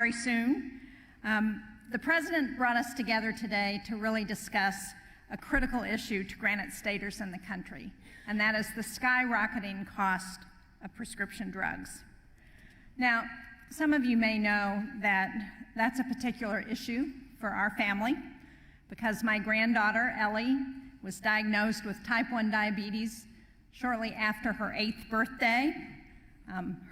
very soon. The President brought us together today to really discuss a critical issue to Granite Staters in the country, and that is the skyrocketing cost of prescription drugs. Now, some of you may know that that's a particular issue for our family because my granddaughter, Ellie, was diagnosed with type 1 diabetes shortly after her 8th birthday.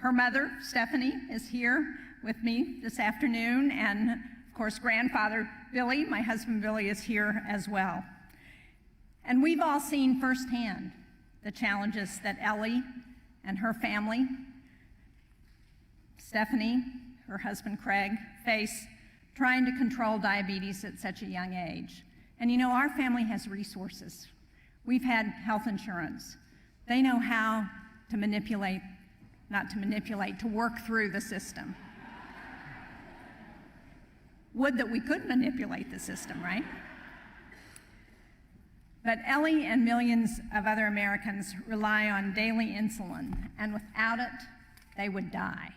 Her mother, Stephanie, is here with me this afternoon, and of course, grandfather Billy, my husband Billy, is here as well. And we've all seen firsthand the challenges that Ellie and her family, Stephanie, her husband Craig, face trying to control diabetes at such a young age. And you know, our family has resources. We've had health insurance. They know how to manipulate, not to manipulate, to work through the system. Would that we could manipulate the system, right? But Ellie and millions of other Americans rely on daily insulin, and without it, they would die.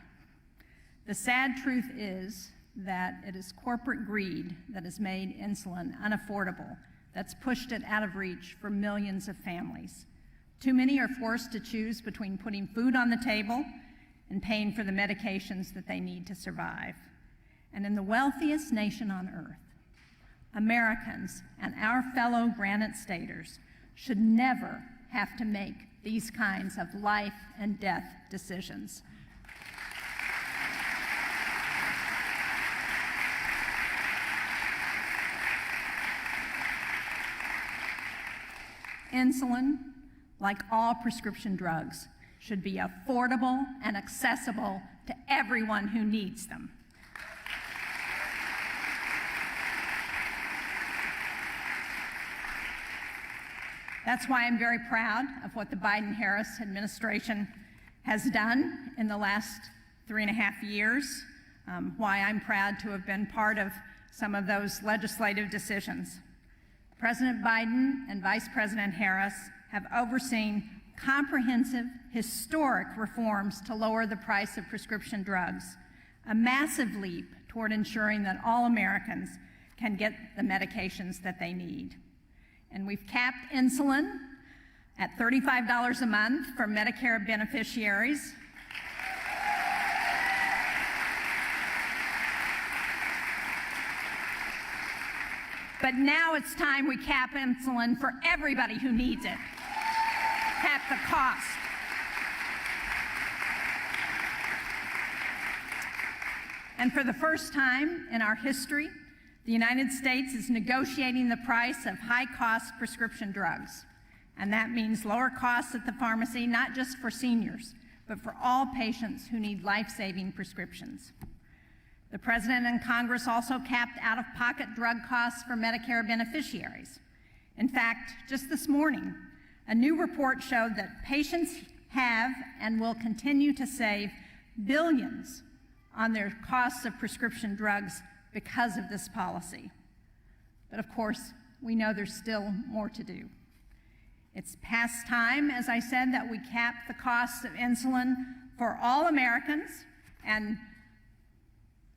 The sad truth is that it is corporate greed that has made insulin unaffordable, that's pushed it out of reach for millions of families. Too many are forced to choose between putting food on the table and paying for the medications that they need to survive. And in the wealthiest nation on earth, Americans and our fellow Granite Staters should never have to make these kinds of life and death decisions. Insulin, like all prescription drugs, should be affordable and accessible to everyone who needs them. That's why I'm very proud of what the Biden-Harris administration has done in the last 3.5 years, why I'm proud to have been part of some of those legislative decisions. President Biden and Vice President Harris have overseen comprehensive, historic reforms to lower the price of prescription drugs, a massive leap toward ensuring that all Americans can get the medications that they need. And we've capped insulin at $35 a month for Medicare beneficiaries. But now it's time we cap insulin for everybody who needs it. Cap the cost. And for the first time in our history, the United States is negotiating the price of high-cost prescription drugs. And that means lower costs at the pharmacy, not just for seniors, but for all patients who need life-saving prescriptions. The President and Congress also capped out-of-pocket drug costs for Medicare beneficiaries. In fact, just this morning, a new report showed that patients have and will continue to save billions on their costs of prescription drugs because of this policy. But of course, we know there's still more to do. It's past time, as I said, that we cap the costs of insulin for all Americans, and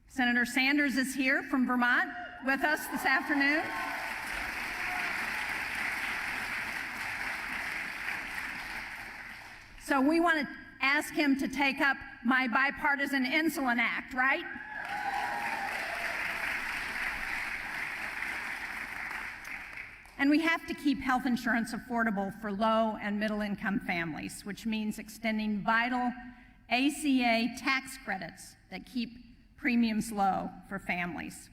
Senator Sanders is here from Vermont with us this afternoon. So we want to ask him to take up my bipartisan insulin act, right? And we have to keep health insurance affordable for low and middle income families, which means extending vital ACA tax credits that keep premiums low for families.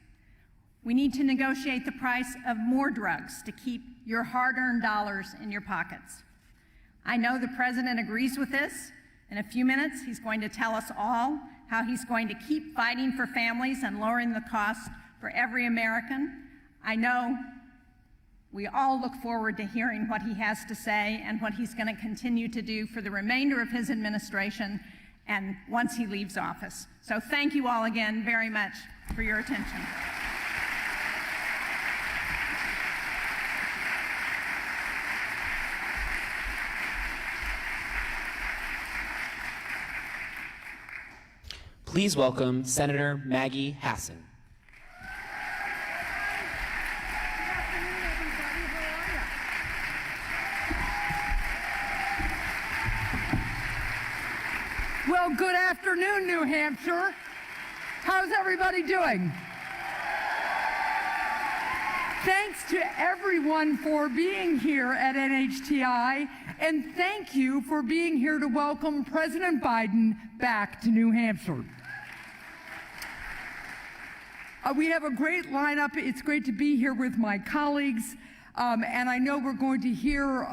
We need to negotiate the price of more drugs to keep your hard-earned dollars in your pockets. I know the President agrees with this. In a few minutes, he's going to tell us all how he's going to keep fighting for families and lowering the cost for every American. I know we all look forward to hearing what he has to say and what he's going to continue to do for the remainder of his administration and once he leaves office. So thank you all again very much for your attention. Please welcome Senator Maggie Hassan. Well, good afternoon, New Hampshire. How's everybody doing? Thanks to everyone for being here at NHTI, and thank you for being here to welcome President Biden back to New Hampshire. We have a great lineup. It's great to be here with my colleagues. And I know we're going to hear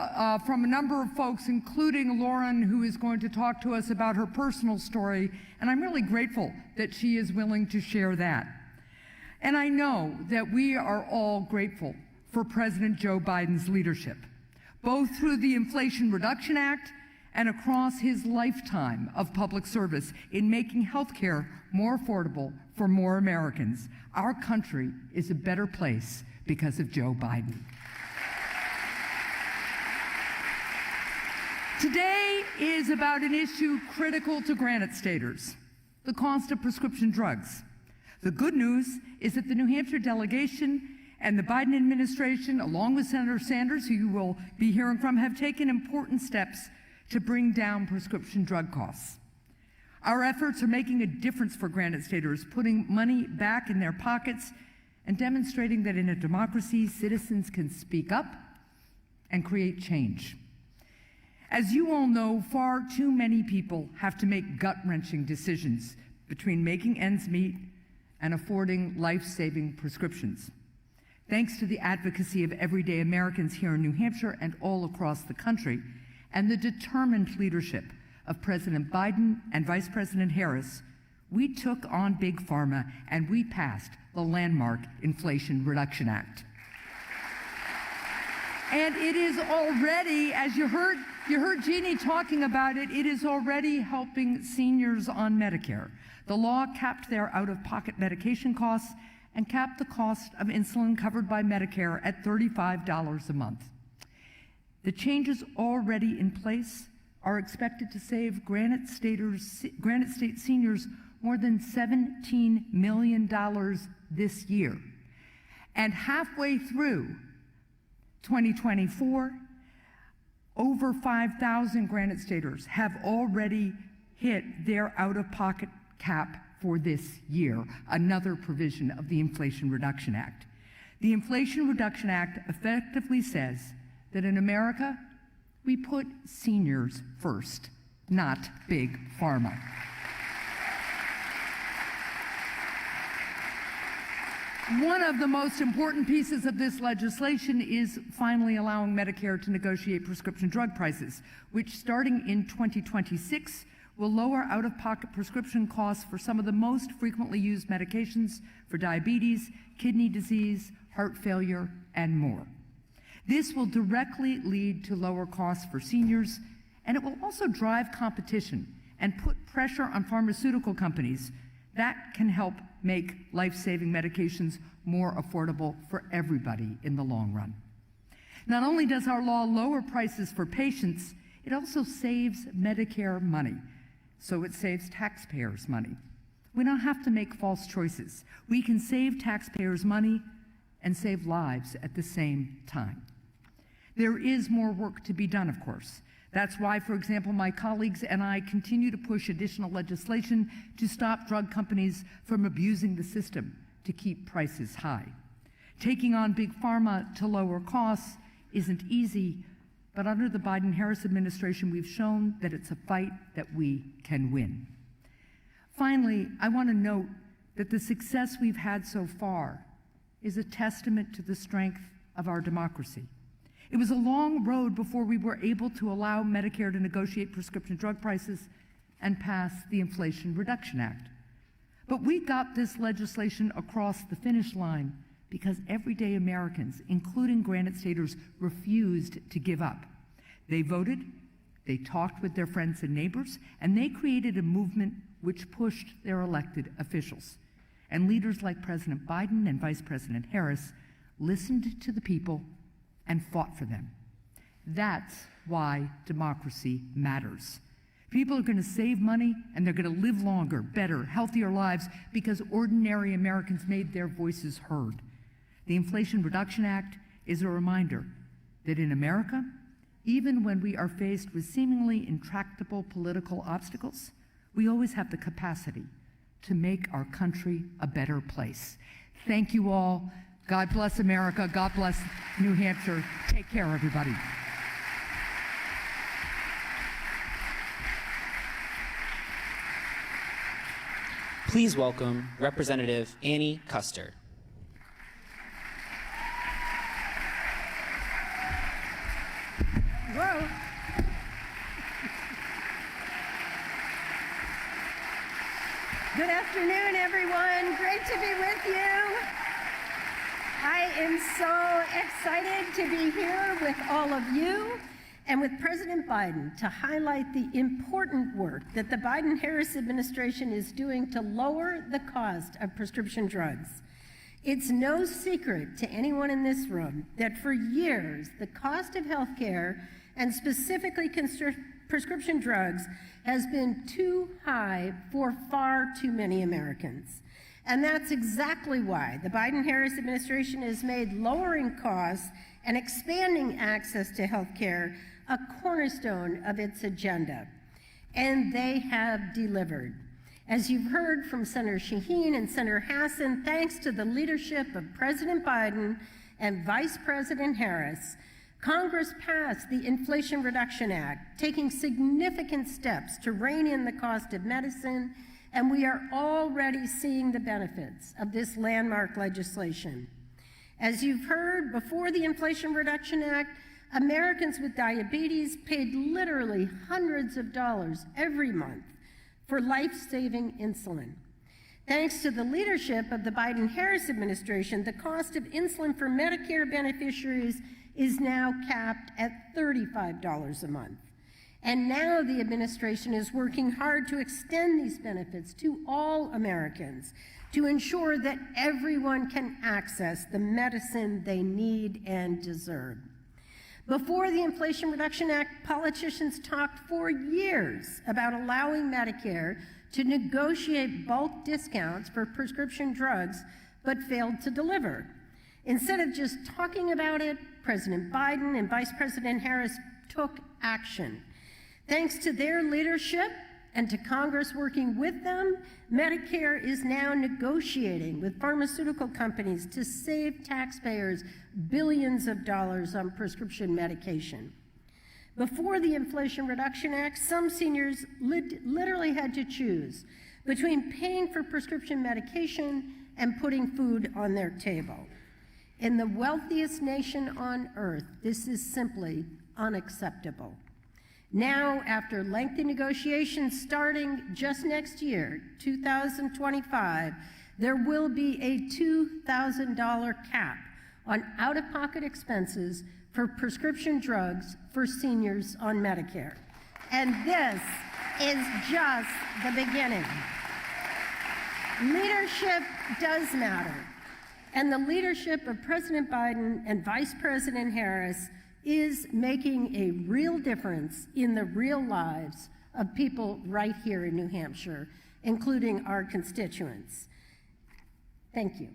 from a number of folks, including Lauren, who is going to talk to us about her personal story. And I'm really grateful that she is willing to share that. And I know that we are all grateful for President Joe Biden's leadership, both through the Inflation Reduction Act and across his lifetime of public service in making health care more affordable for more Americans. Our country is a better place because of Joe Biden. Today is about an issue critical to Granite Staters, the cost of prescription drugs. The good news is that the New Hampshire delegation and the Biden administration, along with Senator Sanders, who you will be hearing from, have taken important steps to bring down prescription drug costs. Our efforts are making a difference for Granite Staters, putting money back in their pockets and demonstrating that in a democracy, citizens can speak up and create change. As you all know, far too many people have to make gut-wrenching decisions between making ends meet and affording life-saving prescriptions. Thanks to the advocacy of everyday Americans here in New Hampshire and all across the country, and the determined leadership of President Biden and Vice President Harris, we took on Big Pharma and we passed the landmark Inflation Reduction Act. And it is already, as you heard Jeannie talking about it, it is already helping seniors on Medicare. The law capped their out-of-pocket medication costs and capped the cost of insulin covered by Medicare at $35 a month. The changes already in place are expected to save Granite State seniors more than $17 million this year. And halfway through 2024, over 5,000 Granite Staters have already hit their out-of-pocket cap for this year, another provision of the Inflation Reduction Act. The Inflation Reduction Act effectively says that in America, we put seniors first, not Big Pharma. One of the most important pieces of this legislation is finally allowing Medicare to negotiate prescription drug prices, which starting in 2026 will lower out-of-pocket prescription costs for some of the most frequently used medications for diabetes, kidney disease, heart failure, and more. This will directly lead to lower costs for seniors, and it will also drive competition and put pressure on pharmaceutical companies that can help make life-saving medications more affordable for everybody in the long run. Not only does our law lower prices for patients, it also saves Medicare money, so it saves taxpayers money. We don't have to make false choices. We can save taxpayers money and save lives at the same time. There is more work to be done, of course. That's why, for example, my colleagues and I continue to push additional legislation to stop drug companies from abusing the system to keep prices high. Taking on Big Pharma to lower costs isn't easy, but under the Biden-Harris administration, we've shown that it's a fight that we can win. Finally, I want to note that the success we've had so far is a testament to the strength of our democracy. It was a long road before we were able to allow Medicare to negotiate prescription drug prices and pass the Inflation Reduction Act. But we got this legislation across the finish line because everyday Americans, including Granite Staters, refused to give up. They voted, they talked with their friends and neighbors, and they created a movement which pushed their elected officials. And leaders like President Biden and Vice President Harris listened to the people and fought for them. That's why democracy matters. People are going to save money, and they're going to live longer, better, healthier lives because ordinary Americans made their voices heard. The Inflation Reduction Act is a reminder that in America, even when we are faced with seemingly intractable political obstacles, we always have the capacity to make our country a better place. Thank you all. God bless America. God bless New Hampshire. Take care, everybody. Please welcome Representative Annie Custer. Whoa. Good afternoon, everyone. Great to be with you. I am so excited to be here with all of you and with President Biden to highlight the important work that the Biden-Harris administration is doing to lower the cost of prescription drugs. It's no secret to anyone in this room that for years, the cost of health care, and specifically prescription drugs, has been too high for far too many Americans. And that's exactly why the Biden-Harris administration has made lowering costs and expanding access to health care a cornerstone of its agenda. And they have delivered. As you've heard from Senator Shaheen and Senator Hassan, thanks to the leadership of President Biden and Vice President Harris, Congress passed the Inflation Reduction Act, taking significant steps to rein in the cost of medicine, and we are already seeing the benefits of this landmark legislation. As you've heard, before the Inflation Reduction Act, Americans with diabetes paid literally hundreds of dollars every month for life-saving insulin. Thanks to the leadership of the Biden-Harris administration, the cost of insulin for Medicare beneficiaries is now capped at $35 a month. And now the administration is working hard to extend these benefits to all Americans to ensure that everyone can access the medicine they need and deserve. Before the Inflation Reduction Act, politicians talked for years about allowing Medicare to negotiate bulk discounts for prescription drugs, but failed to deliver. Instead of just talking about it, President Biden and Vice President Harris took action. Thanks to their leadership and to Congress working with them, Medicare is now negotiating with pharmaceutical companies to save taxpayers billions of dollars on prescription medication. Before the Inflation Reduction Act, some seniors literally had to choose between paying for prescription medication and putting food on their table. In the wealthiest nation on earth, this is simply unacceptable. Now, after lengthy negotiations starting just next year, 2025, there will be a $2,000 cap on out-of-pocket expenses for prescription drugs for seniors on Medicare. And this is just the beginning. Leadership does matter. And the leadership of President Biden and Vice President Harris is making a real difference in the real lives of people right here in New Hampshire, including our constituents. Thank you.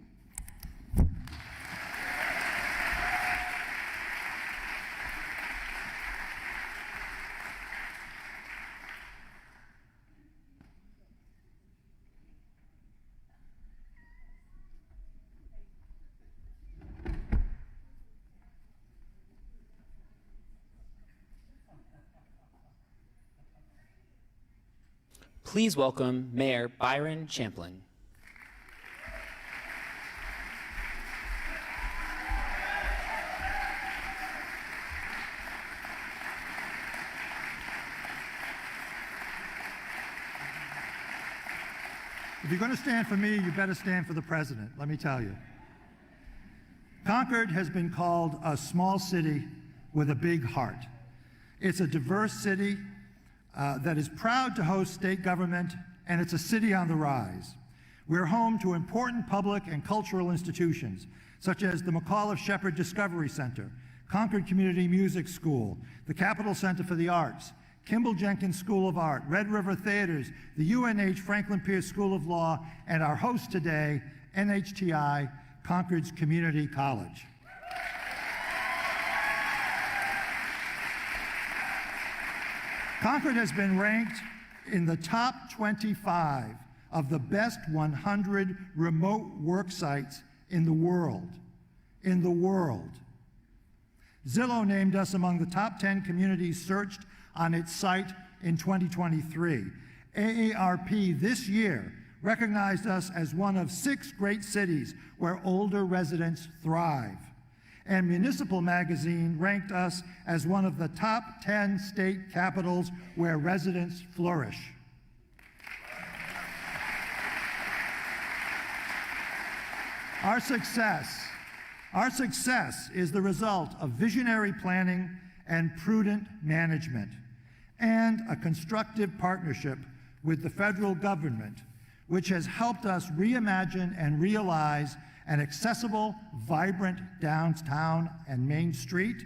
Please welcome Mayor Byron Champlin. If you're going to stand for me, you better stand for the president, let me tell you. Concord has been called a small city with a big heart. It's a diverse city that is proud to host state government, and it's a city on the rise. We're home to important public and cultural institutions, such as the McAuliffe Shepherd Discovery Center, Concord Community Music School, the Capitol Center for the Arts, Kimball Jenkins School of Art, Red River Theaters, the UNH Franklin Pierce School of Law, and our host today, NHTI, Concord's Community College. Concord has been ranked in the top 25 of the best 100 remote work sites in the world. Zillow named us among the top 10 communities searched on its site in 2023. AARP this year recognized us as one of 6 great cities where older residents thrive. And Municipal Magazine ranked us as one of the top 10 state capitals where residents flourish. Our success is the result of visionary planning and prudent management, and a constructive partnership with the federal government, which has helped us reimagine and realize an accessible, vibrant downtown and Main Street,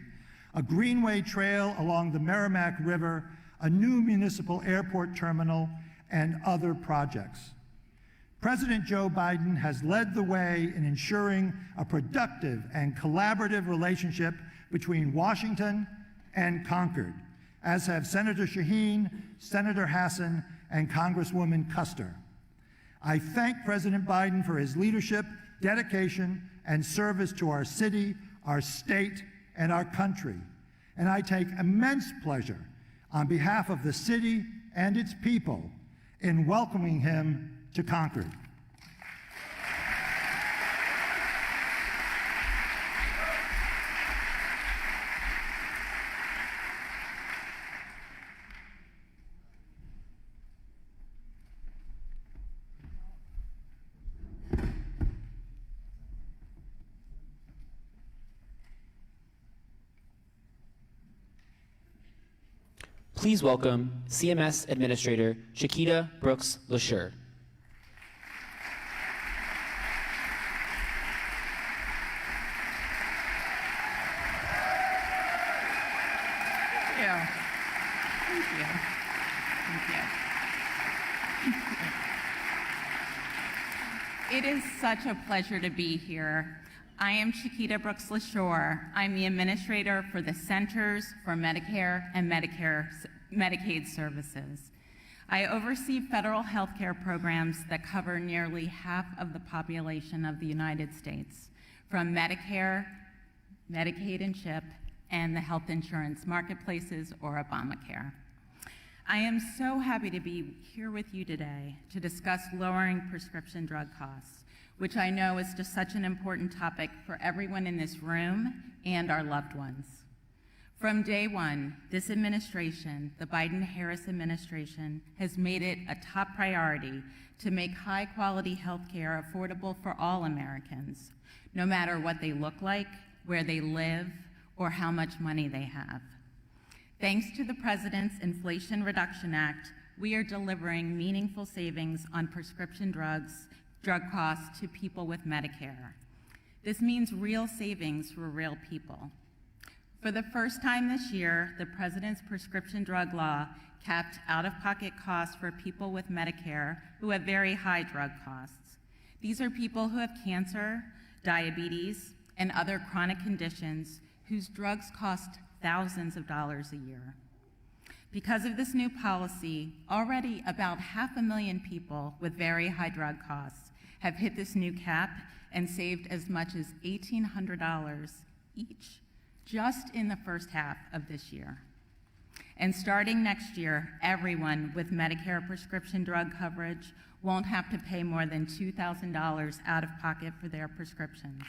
a greenway trail along the Merrimack River, a new municipal airport terminal, and other projects. President Joe Biden has led the way in ensuring a productive and collaborative relationship between Washington and Concord, as have Senator Shaheen, Senator Hassan, and Congresswoman Custer. I thank President Biden for his leadership, dedication, and service to our city, our state, and our country. And I take immense pleasure on behalf of the city and its people in welcoming him to Concord. Please welcome CMS Administrator Chiquita Brooks LaSure. It is such a pleasure to be here. I am Chiquita Brooks LaSure. I'm the administrator for the Centers for Medicare and Medicaid Services. I oversee federal health care programs that cover nearly half of the population of the United States, from Medicare, Medicaid and CHIP, and the health insurance marketplaces, or Obamacare. I am so happy to be here with you today to discuss lowering prescription drug costs, which I know is just such an important topic for everyone in this room and our loved ones. From day one, this administration, the Biden-Harris administration, has made it a top priority to make high-quality health care affordable for all Americans, no matter what they look like, where they live, or how much money they have. Thanks to the President's Inflation Reduction Act, we are delivering meaningful savings on prescription drug costs to people with Medicare. This means real savings for real people. For the first time this year, the President's prescription drug law capped out-of-pocket costs for people with Medicare who have very high drug costs. These are people who have cancer, diabetes, and other chronic conditions whose drugs cost thousands of dollars a year. Because of this new policy, already about 500,000 people with very high drug costs have hit this new cap and saved as much as $1,800 each, just in the first half of this year. And starting next year, everyone with Medicare prescription drug coverage won't have to pay more than $2,000 out of pocket for their prescriptions.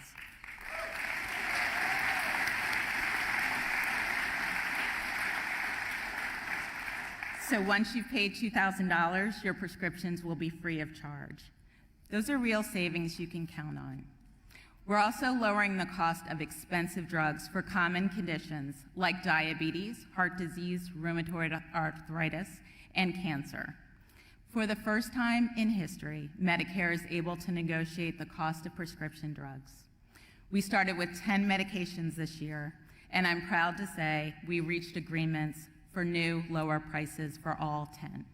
So once you've paid $2,000, your prescriptions will be free of charge. Those are real savings you can count on. We're also lowering the cost of expensive drugs for common conditions like diabetes, heart disease, rheumatoid arthritis, and cancer. For the first time in history, Medicare is able to negotiate the cost of prescription drugs. We started with 10 medications this year, and I'm proud to say we reached agreements for new lower prices for all 10.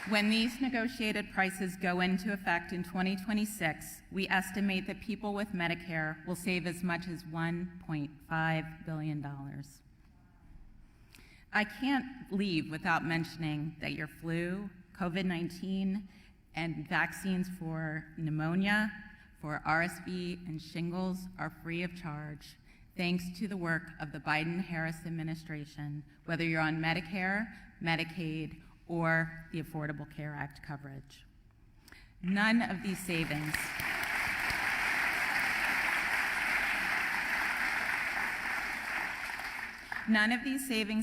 When these negotiated prices go into effect in 2026, we estimate that people with Medicare will save as much as $1.5 billion. I can't leave without mentioning that your flu, COVID-19, and vaccines for pneumonia, for RSV and shingles are free of charge, thanks to the work of the Biden-Harris administration, whether you're on Medicare, Medicaid, or the Affordable Care Act coverage. None of these savings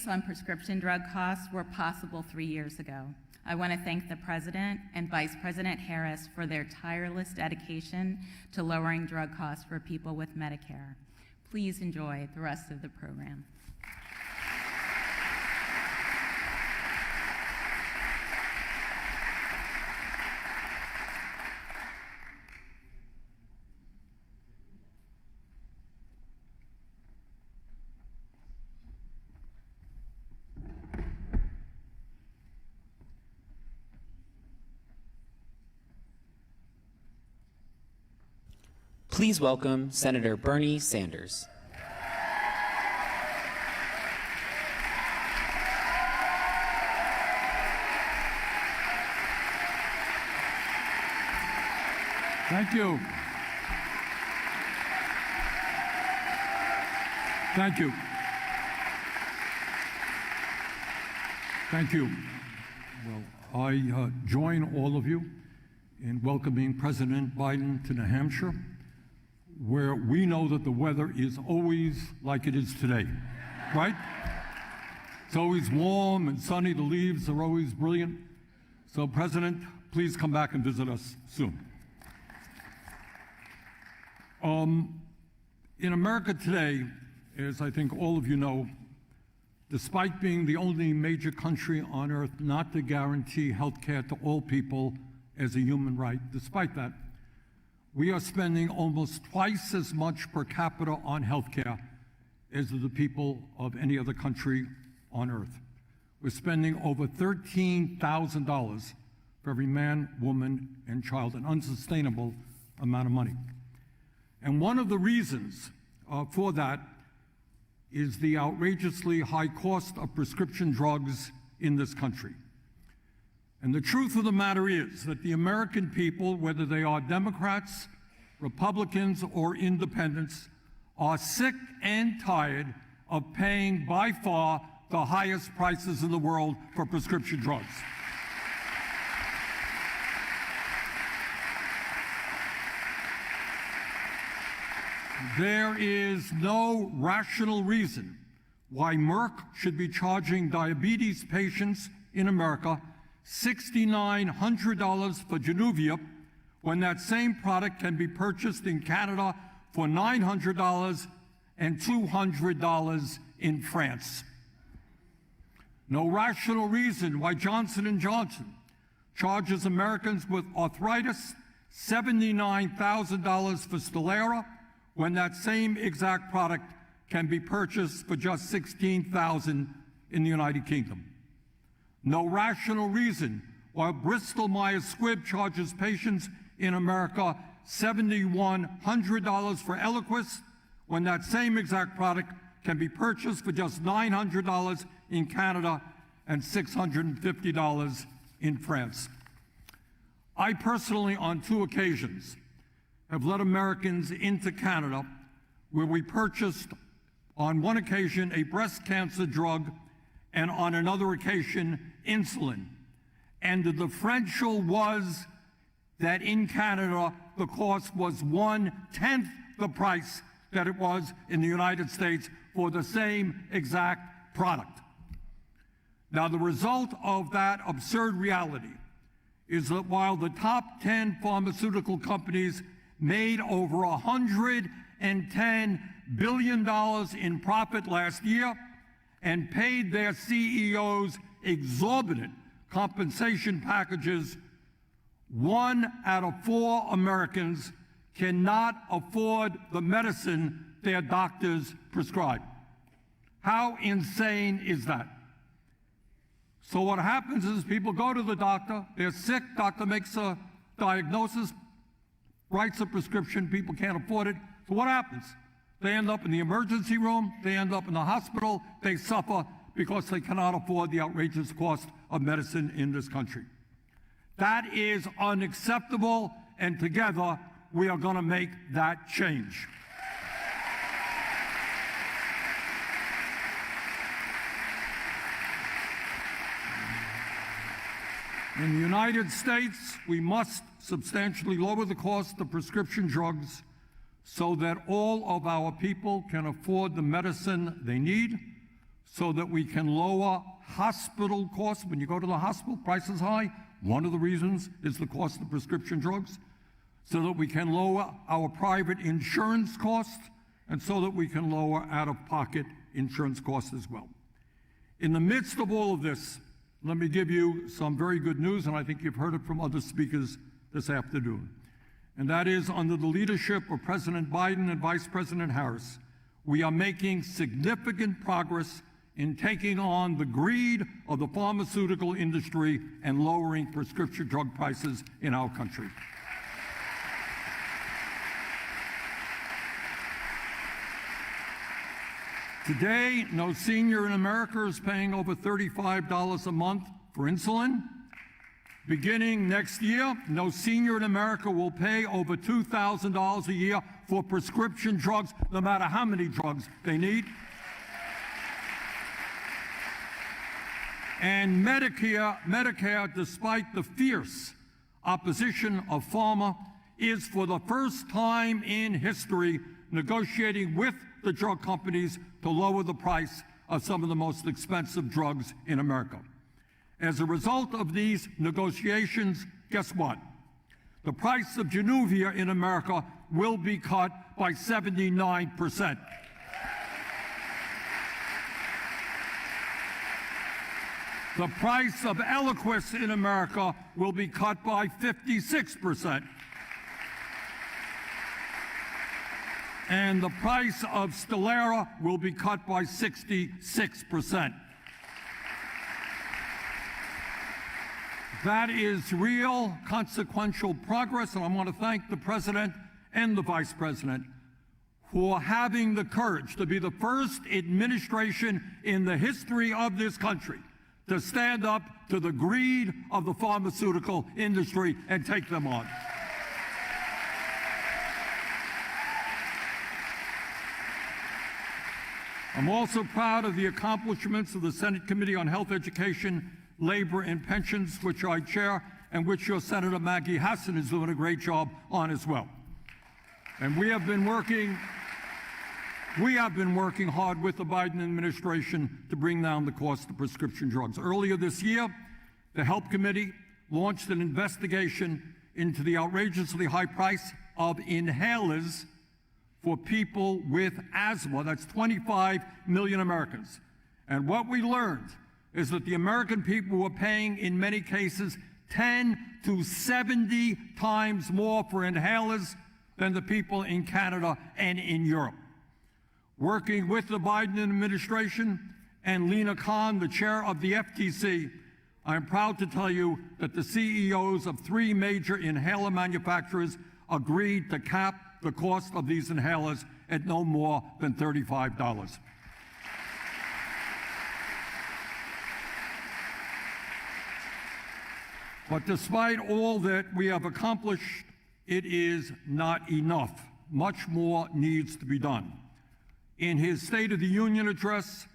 on prescription drug costs were possible 3 years ago. I want to thank the President and Vice President Harris for their tireless dedication to lowering drug costs for people with Medicare. Please enjoy the rest of the program. Please welcome Senator Bernie Sanders. Thank you. Thank you. Thank you. Well, I join all of you in welcoming President Biden to New Hampshire, where we know that the weather is always like it is today, right? It's always warm and sunny. The leaves are always brilliant. So, President, please come back and visit us soon. In America today, as I think all of you know, despite being the only major country on earth not to guarantee health care to all people as a human right, despite that, we are spending almost twice as much per capita on health care as the people of any other country on earth. We're spending over $13,000 for every man, woman, and child, an unsustainable amount of money. And one of the reasons for that is the outrageously high cost of prescription drugs in this country. And the truth of the matter is that the American people, whether they are Democrats, Republicans, or independents, are sick and tired of paying by far the highest prices in the world for prescription drugs. There is no rational reason why Merck should be charging diabetes patients in America $6,900 for Januvia when that same product can be purchased in Canada for $900 and $200 in France. No rational reason why Johnson & Johnson charges Americans with arthritis $79,000 for Stelara when that same exact product can be purchased for just $16,000 in the United Kingdom. No rational reason why Bristol-Myers Squibb charges patients in America $7,100 for Eliquis when that same exact product can be purchased for just $900 in Canada and $650 in France. I personally, on 2 occasions, have led Americans into Canada, where we purchased, on one occasion, a breast cancer drug, and on another occasion, insulin. And the differential was that in Canada, the cost was 1/10 the price that it was in the United States for the same exact product. Now, the result of that absurd reality is that while the top 10 pharmaceutical companies made over $110 billion in profit last year and paid their CEOs exorbitant compensation packages, 1 out of 4 Americans cannot afford the medicine their doctors prescribe. How insane is that? So what happens is people go to the doctor, they're sick, doctor makes a diagnosis, writes a prescription, people can't afford it. So what happens? They end up in the emergency room, they end up in the hospital, they suffer because they cannot afford the outrageous cost of medicine in this country. That is unacceptable, and together we are going to make that change. In the United States, we must substantially lower the cost of prescription drugs so that all of our people can afford the medicine they need, so that we can lower hospital costs. When you go to the hospital, price is high. One of the reasons is the cost of prescription drugs, so that we can lower our private insurance costs, and so that we can lower out-of-pocket insurance costs as well. In the midst of all of this, let me give you some very good news, and I think you've heard it from other speakers this afternoon. And that is, under the leadership of President Biden and Vice President Harris, we are making significant progress in taking on the greed of the pharmaceutical industry and lowering prescription drug prices in our country. Today, no senior in America is paying over $35 a month for insulin. Beginning next year, no senior in America will pay over $2,000 a year for prescription drugs, no matter how many drugs they need. And Medicare, despite the fierce opposition of pharma, is for the first time in history negotiating with the drug companies to lower the price of some of the most expensive drugs in America. As a result of these negotiations, guess what? The price of Januvia in America will be cut by 79%. The price of Eliquis in America will be cut by 56%. And the price of Stelara will be cut by 66%. That is real consequential progress, and I want to thank the President and the Vice President for having the courage to be the first administration in the history of this country to stand up to the greed of the pharmaceutical industry and take them on. I'm also proud of the accomplishments of the Senate Committee on Health, Education, Labor, and Pensions, which I chair, and which your Senator Maggie Hassan is doing a great job on as well. And we have been working hard with the Biden administration to bring down the cost of prescription drugs. Earlier this year, the Health Committee launched an investigation into the outrageously high price of inhalers for people with asthma. That's 25 million Americans. And what we learned is that the American people were paying, in many cases, 10 to 70 times more for inhalers than the people in Canada and in Europe. Working with the Biden administration and Lena Khan, the chair of the FTC, I am proud to tell you that the CEOs of 3 major inhaler manufacturers agreed to cap the cost of these inhalers at no more than $35. But despite all that we have accomplished, it is not enough. Much more needs to be done. In his State of the Union address,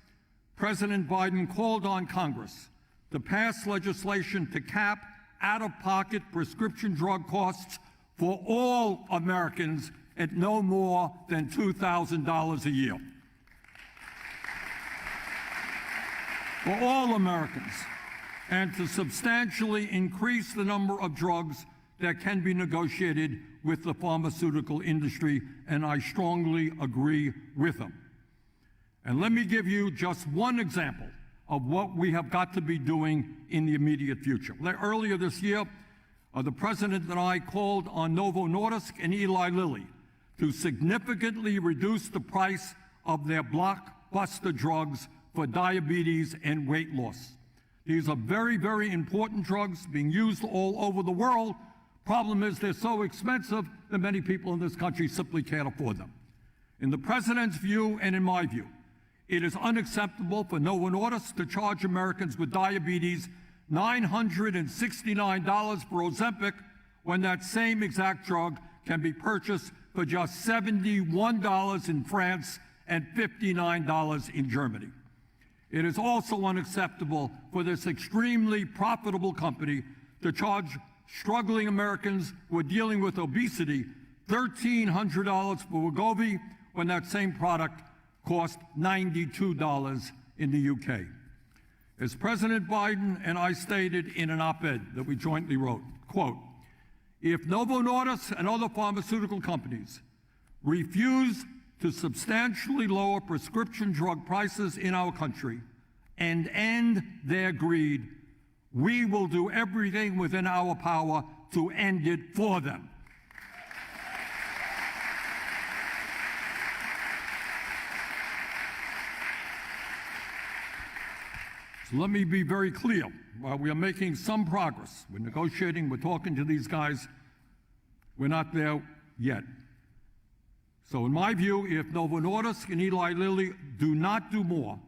President Biden called on Congress to pass legislation to cap out-of-pocket prescription drug costs for all Americans at no more than $2,000 a year. For all Americans, and to substantially increase the number of drugs that can be negotiated with the pharmaceutical industry, and I strongly agree with them. And let me give you just one example of what we have got to be doing in the immediate future. Earlier this year, the President and I called on Novo Nordisk and Eli Lilly to significantly reduce the price of their blockbuster drugs for diabetes and weight loss. These are very, very important drugs being used all over the world. Problem is they're so expensive that many people in this country simply can't afford them. In the President's view and in my view, it is unacceptable for Novo Nordisk to charge Americans with diabetes $969 for Ozempic when that same exact drug can be purchased for just $71 in France and $59 in Germany. It is also unacceptable for this extremely profitable company to charge struggling Americans who are dealing with obesity $1,300 for Wegovy when that same product cost $92 in the UK. As President Biden and I stated in an op-ed that we jointly wrote, quote, if Novo Nordisk and other pharmaceutical companies refuse to substantially lower prescription drug prices in our country and end their greed, we will do everything within our power to end it for them. So let me be very clear. While we are making some progress, we're negotiating, we're talking to these guys, we're not there yet. So in my view, if Novo Nordisk and Eli Lilly do not do more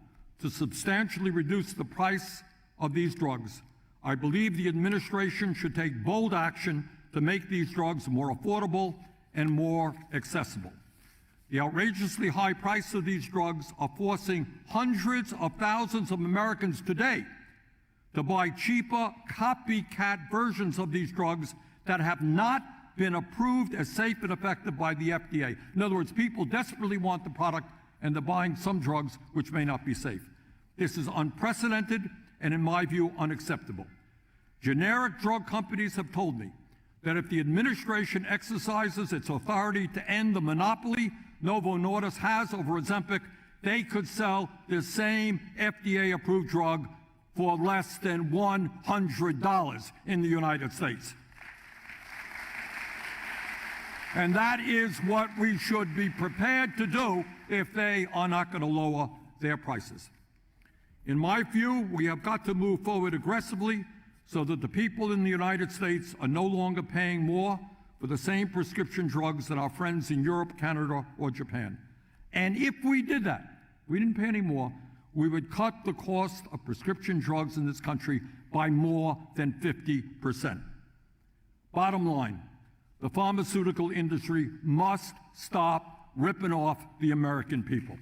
to substantially reduce the price of these drugs, I believe the administration should take bold action to make these drugs more affordable and more accessible. The outrageously high price of these drugs are forcing hundreds of thousands of Americans today to buy cheaper copycat versions of these drugs that have not been approved as safe and effective by the FDA. In other words, people desperately want the product and they're buying some drugs which may not be safe. This is unprecedented and, in my view, unacceptable. Generic drug companies have told me that if the administration exercises its authority to end the monopoly Novo Nordisk has over Ozempic, they could sell the same FDA-approved drug for less than $100 in the United States. And that is what we should be prepared to do if they are not going to lower their prices. In my view, we have got to move forward aggressively so that the people in the United States are no longer paying more for the same prescription drugs that our friends in Europe, Canada, or Japan. And if we did that, we didn't pay any more, we would cut the cost of prescription drugs in this country by more than 50%. Bottom line, the pharmaceutical industry must stop ripping off the American people.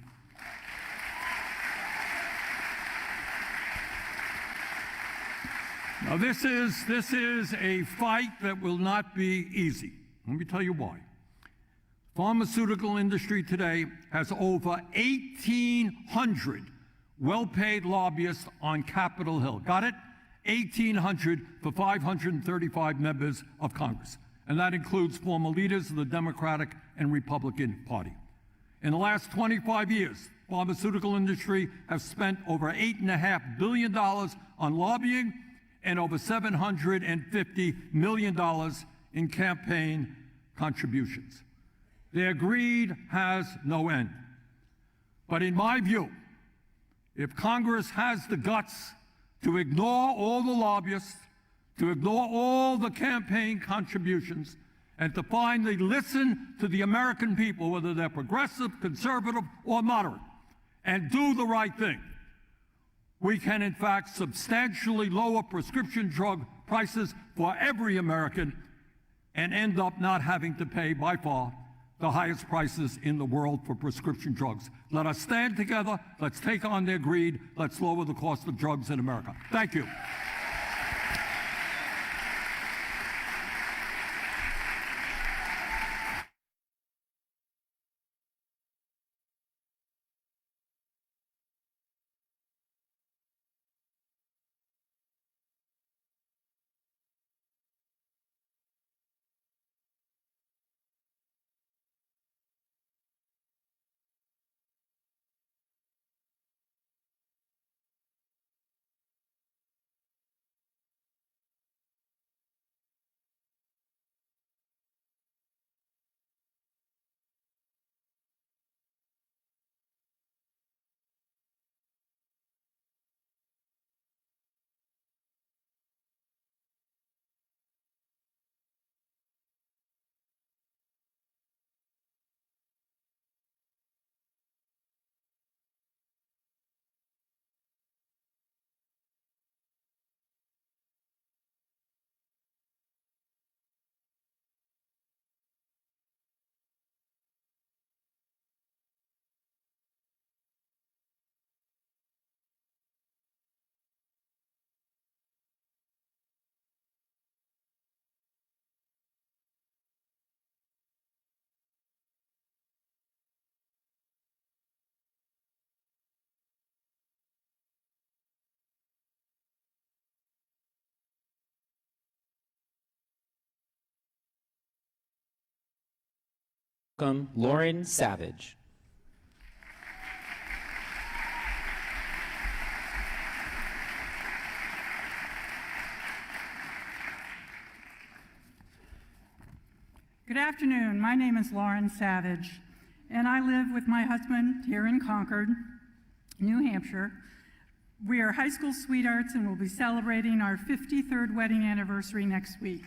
Now, this is a fight that will not be easy. Let me tell you why. Pharmaceutical industry today has over 1,800 well-paid lobbyists on Capitol Hill. Got it? 1,800 for 535 members of Congress. And that includes former leaders of the Democratic and Republican Party. In the last 25 years, pharmaceutical industry has spent over $8.5 billion on lobbying and over $750 million in campaign contributions. Their greed has no end. But in my view, if Congress has the guts to ignore all the lobbyists, to ignore all the campaign contributions, and to finally listen to the American people, whether they're progressive, conservative, or moderate, and do the right thing, we can, in fact, substantially lower prescription drug prices for every American and end up not having to pay, by far, the highest prices in the world for prescription drugs. Let us stand together. Let's take on their greed. Let's lower the cost of drugs in America. Thank you. Welcome Lauren Savage. Good afternoon. My name is Lauren Savage, and I live with my husband here in Concord, New Hampshire. We are high school sweethearts and will be celebrating our 53rd wedding anniversary next week.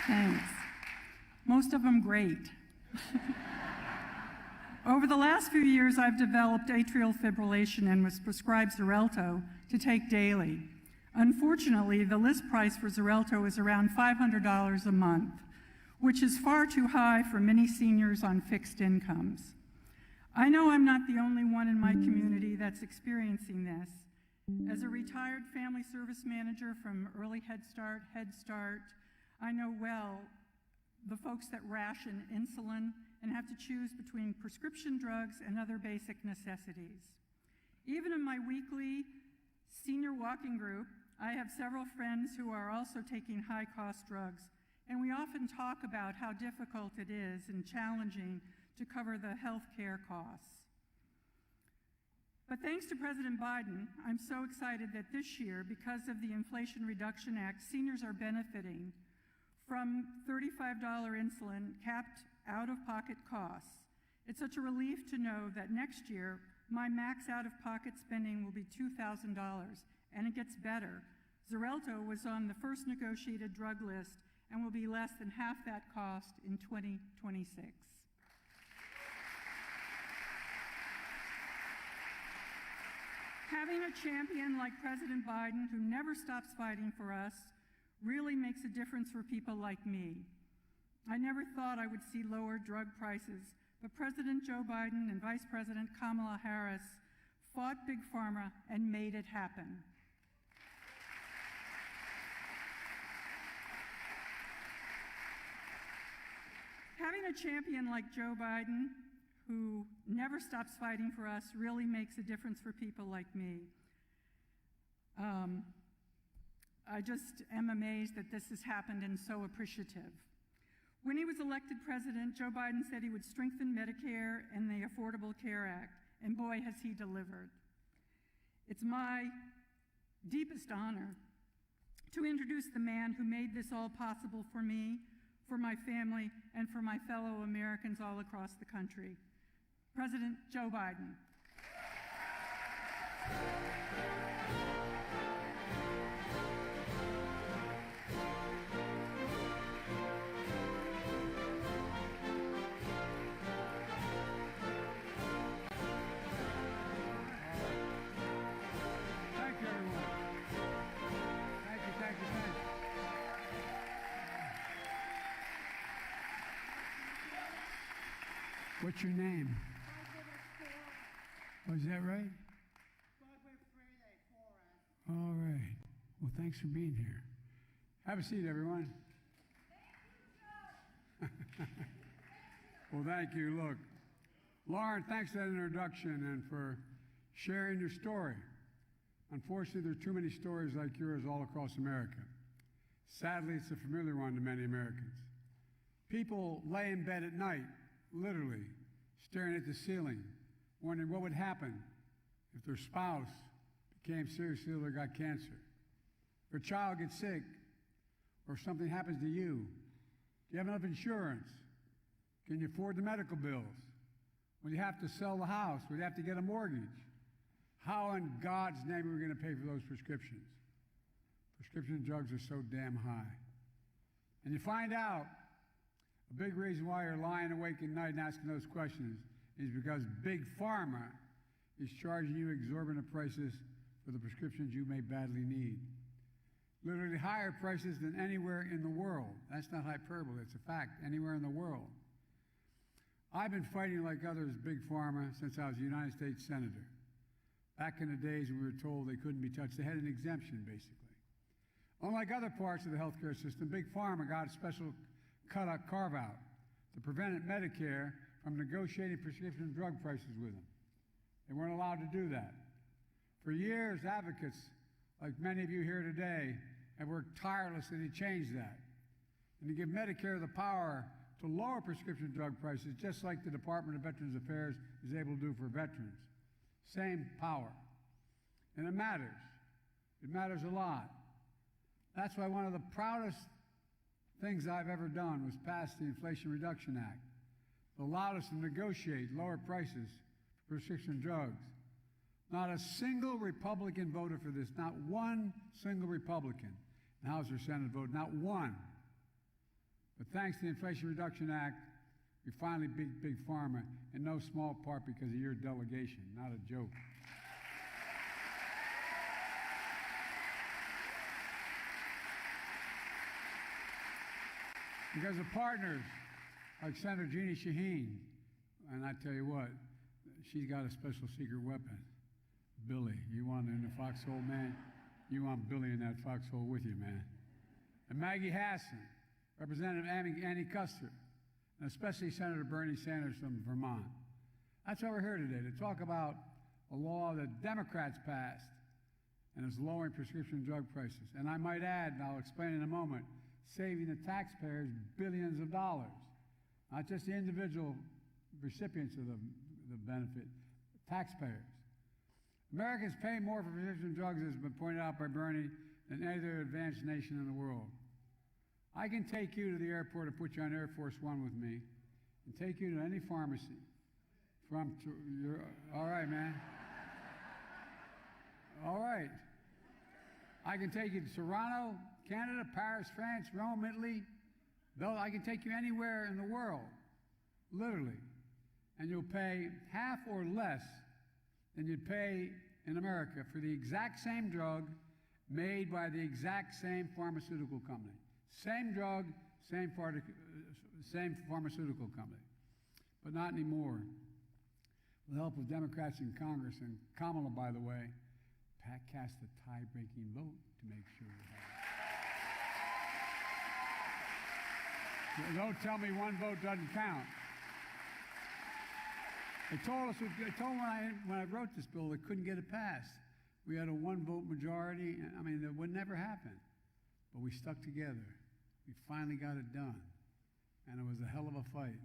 Thanks. Most of them great. Over the last few years, I've developed atrial fibrillation and was prescribed Xarelto to take daily. Unfortunately, the list price for Xarelto is around $500 a month, which is far too high for many seniors on fixed incomes. I know I'm not the only one in my community that's experiencing this. As a retired family service manager from Early Head Start, I know well the folks that ration insulin and have to choose between prescription drugs and other basic necessities. Even in my weekly senior walking group, I have several friends who are also taking high-cost drugs, and we often talk about how difficult it is and challenging to cover the health care costs. But thanks to President Biden, I'm so excited that this year, because of the Inflation Reduction Act, seniors are benefiting from $35 insulin capped out-of-pocket costs. It's such a relief to know that next year, my max out-of-pocket spending will be $2,000, and it gets better. Xarelto was on the first negotiated drug list and will be less than half that cost in 2026. Having a champion like President Biden, who never stops fighting for us, really makes a difference for people like me. I never thought I would see lower drug prices, but President Joe Biden and Vice President Kamala Harris fought Big Pharma and made it happen. Having a champion like Joe Biden, who never stops fighting for us, really makes a difference for people like me. I just am amazed that this has happened and so appreciative. When he was elected president, Joe Biden said he would strengthen Medicare and the Affordable Care Act, and boy, has he delivered. It's my deepest honor to introduce the man who made this all possible for me, for my family, and for my fellow Americans all across the country. President Joe Biden. What's your name? Oh, is that right? All right. Well, thanks for being here. Have a seat, everyone. Well, thank you. Look, Lauren, thanks for that introduction and for sharing your story. Unfortunately, there are too many stories like yours all across America. Sadly, it's a familiar one to many Americans. People lay in bed at night, literally, staring at the ceiling, wondering what would happen if their spouse became seriously ill or got cancer. If their child gets sick, or if something happens to you. Do you have enough insurance? Can you afford the medical bills? Will you have to sell the house? Will you have to get a mortgage? How in God's name are we going to pay for those prescriptions? Prescription drugs are so damn high. And you find out a big reason why you're lying awake at night and asking those questions is because Big Pharma is charging you exorbitant prices for the prescriptions you may badly need. Literally higher prices than anywhere in the world. That's not hyperbole, it's a fact, anywhere in the world. I've been fighting like others, Big Pharma, since I was a United States Senator. Back in the days when we were told they couldn't be touched, they had an exemption, basically. Unlike other parts of the healthcare system, Big Pharma got a special carve-out to prevent Medicare from negotiating prescription drug prices with them. They weren't allowed to do that. For years, advocates, like many of you here today, and worked tirelessly to change that and to give Medicare the power to lower prescription drug prices, just like the Department of Veterans Affairs is able to do for veterans. Same power. And it matters. It matters a lot. That's why one of the proudest things I've ever done was pass the Inflation Reduction Act. It allowed us to negotiate lower prices for prescription drugs. Not a single Republican voted for this, not one single Republican in the House or Senate voted, not one. But thanks to the Inflation Reduction Act, we finally beat Big Pharma, in no small part because of your delegation, not a joke. Because of partners like Senator Jeannie Shaheen, and I tell you what, she's got a special secret weapon. Billy, you want in the foxhole, man? You want Billy in that foxhole with you, man. And Maggie Hassan, Representative Annie Custer, and especially Senator Bernie Sanders from Vermont. That's why we're here today, to talk about a law that Democrats passed and is lowering prescription drug prices. And I might add, and I'll explain in a moment, saving the taxpayers billions of dollars. Not just the individual recipients of the benefit, taxpayers. Americans pay more for prescription drugs, as has been pointed out by Bernie, than any other advanced nation in the world. I can take you to the airport and put you on Air Force One with me and take you to any pharmacy. All right, man. All right. I can take you to Toronto, Canada, Paris, France, Rome, Italy. I can take you anywhere in the world, literally. And you'll pay half or less than you'd pay in America for the exact same drug made by the exact same pharmaceutical company. Same drug, same pharmaceutical company. But not anymore. With the help of Democrats in Congress, and Kamala, by the way, cast a tie-breaking vote to make sure that. Don't tell me one vote doesn't count. They told me when I wrote this bill, they couldn't get it passed. We had a one-vote majority. I mean, that would never happen. But we stuck together. We finally got it done. And it was a hell of a fight.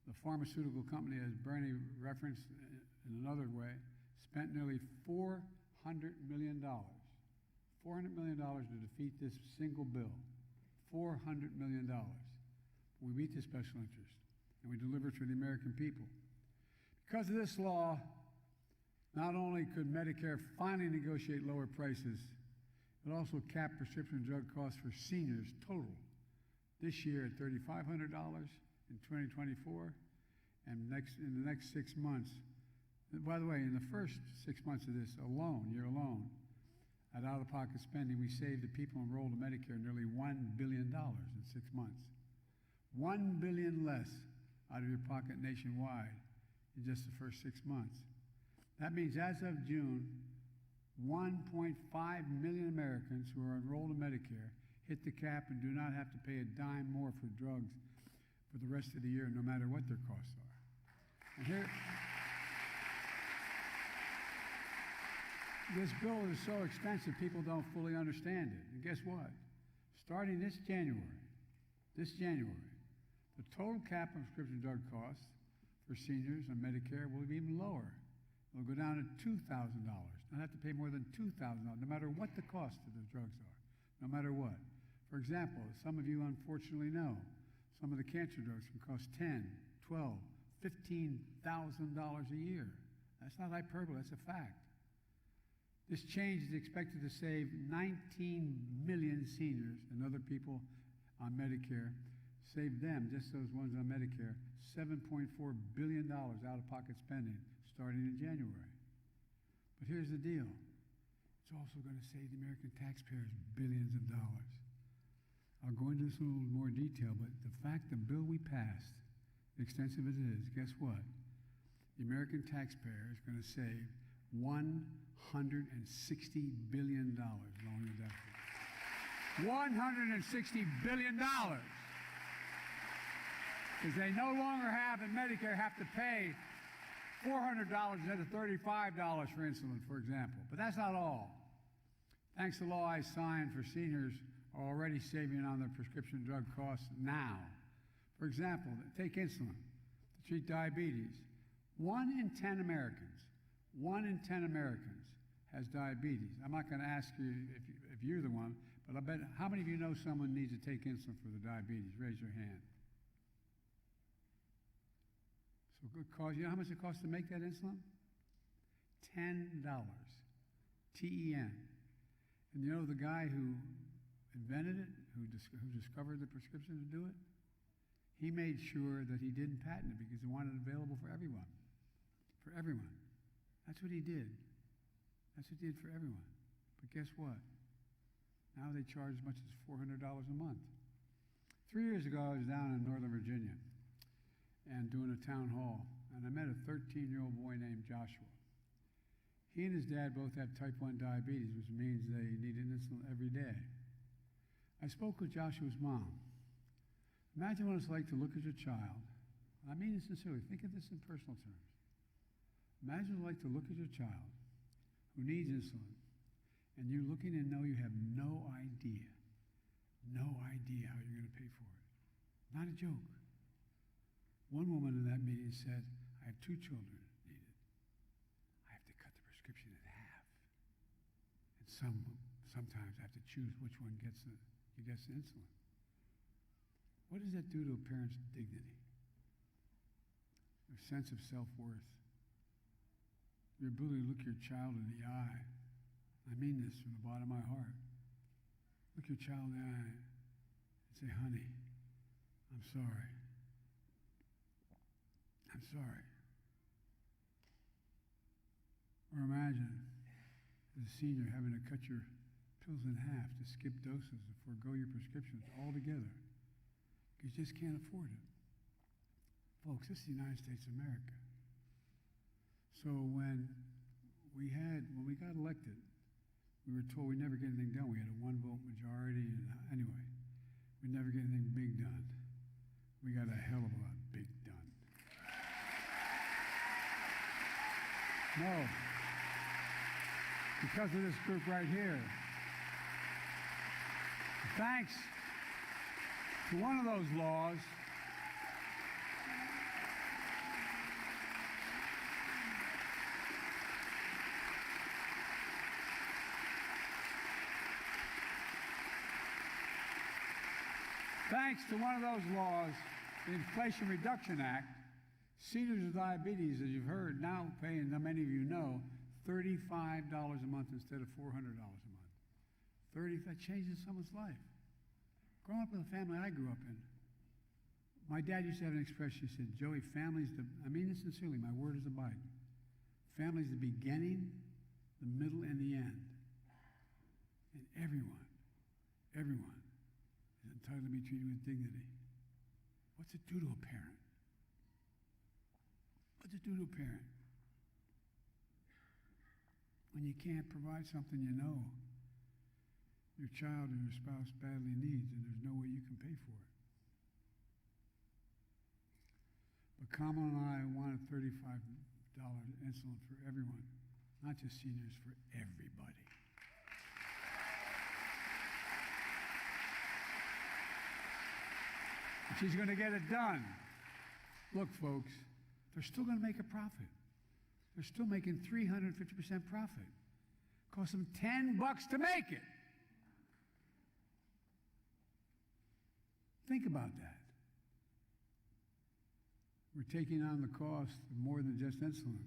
The pharmaceutical company, as Bernie referenced in another way, spent nearly $400 million. $400 million to defeat this single bill. $400 million. We beat the special interest, and we delivered for the American people. Because of this law, not only could Medicare finally negotiate lower prices, it also capped prescription drug costs for seniors total this year at $3,500 in 2024, and in the next 6 months. By the way, in the first 6 months of this year alone, at out-of-pocket spending, we saved the people enrolled in Medicare nearly $1 billion in 6 months. $1 billion less out of your pocket nationwide in just the first 6 months. That means as of June, 1.5 million Americans who are enrolled in Medicare hit the cap and do not have to pay a dime more for drugs for the rest of the year, no matter what their costs are. And here, this bill is so expensive, people don't fully understand it. And guess what? Starting this January, the total cap on prescription drug costs for seniors on Medicare will be even lower. It'll go down to $2,000. Not have to pay more than $2,000, no matter what the cost of the drugs are, no matter what. For example, some of you unfortunately know, some of the cancer drugs can cost $10,000, $12,000, $15,000 a year. That's not hyperbole, that's a fact. This change is expected to save 19 million seniors and other people on Medicare, save them, just those ones on Medicare, $7.4 billion out-of-pocket spending starting in January. But here's the deal. It's also going to save the American taxpayers billions of dollars. I'll go into this in a little more detail, but the fact the bill we passed, extensive as it is, guess what? The American taxpayer is going to save $160 billion lowering the deficit. $160 billion. Because they no longer have, in Medicare, have to pay $400 instead of $35 for insulin, for example. But that's not all. Thanks to the law I signed for seniors are already saving on their prescription drug costs now. For example, take insulin to treat diabetes. 1 in 10 Americans, 1 in 10 Americans has diabetes. I'm not going to ask you if you're the one, but I bet, how many of you know someone needs to take insulin for the diabetes? Raise your hand. So good cause. You know how much it costs to make that insulin? $10. T-E-N. And you know the guy who invented it, who discovered the prescription to do it? He made sure that he didn't patent it because he wanted it available for everyone. For everyone. That's what he did. That's what he did for everyone. But guess what? Now they charge as much as $400 a month. 3 years ago, I was down in Northern Virginia and doing a town hall, and I met a 13-year-old boy named Joshua. He and his dad both have type 1 diabetes, which means they need insulin every day. I spoke with Joshua's mom. Imagine what it's like to look at your child. I mean it sincerely. Think of this in personal terms. Imagine what it's like to look at your child who needs insulin, and you're looking and know you have no idea how you're going to pay for it. Not a joke. One woman in that meeting said, I have 2 children that need it. I have to cut the prescription in half. And sometimes I have to choose which one gets the insulin. What does that do to a parent's dignity? Their sense of self-worth? Your ability to look your child in the eye. I mean this from the bottom of my heart. Look your child in the eye and say, honey, I'm sorry. I'm sorry. Or imagine as a senior having to cut your pills in half to skip doses to forego your prescriptions altogether because you just can't afford it. Folks, this is the United States of America. So when we got elected, we were told we'd never get anything done. We had a 1-vote majority, and anyway, we'd never get anything big done. We got a hell of a lot big done. No, because of this group right here. Thanks to one of those laws, the Inflation Reduction Act, seniors with diabetes, as you've heard, now paying, many of you know, $35 a month instead of $400 a month. That changes someone's life. Growing up in the family I grew up in, my dad used to have an expression. He said, Joey, I mean this sincerely, my word is abiding. Family's the beginning, the middle, and the end. And everyone is entitled to be treated with dignity. What's it do to a parent? What's it do to a parent when you can't provide something you know your child or your spouse badly needs and there's no way you can pay for it? But Kamala and I wanted $35 insulin for everyone, not just seniors, for everybody. And she's going to get it done. Look, folks, they're still going to make a profit. They're still making 350% profit. It costs them $10 to make it. Think about that. We're taking on the cost of more than just insulin.